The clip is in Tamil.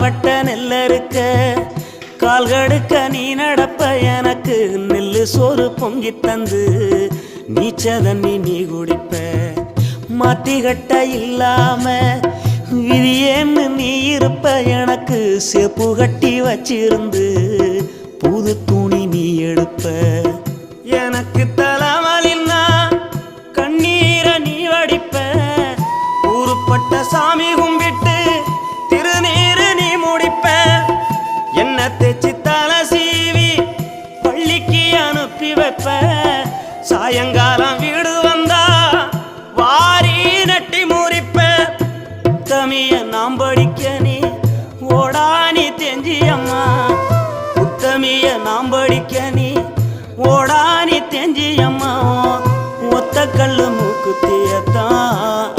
வட்ட நெல்லறுக்க கால்கடுக்க நீ நடப்ப எனக்கு நெல்லு சோறு பொங்கி தந்து நீச்ச தண்ணி நீ குடிப்ப மாத்திகட்ட இல்லாம விதியேன்னு நீ இருப்ப எனக்கு சேப்பு கட்டி வச்சிருந்து புது துணி நீ எடுப்ப எனக்கு தலைவலின்னா கண்ணீரை நீ வடிப்ப ஊருப்பட்ட சாமி கும்பிட்டு திருநீரு நீ முடிப்ப என்ன தேச்சி தலை சீவி பள்ளிக்கு அனுப்பி வைப்ப சாயங்காலம் வீடு வந்தா வாரி நட்டி முறிப்ப உத்தமிய நாம் படிக்க நீ ஓடானி தெஞ்சியம்மா உத்தமிய நாம் படிக்க நீ ஓடானி தெஞ்சியம்மா ஒத்த கல்லு மூக்குத்தியத்தான்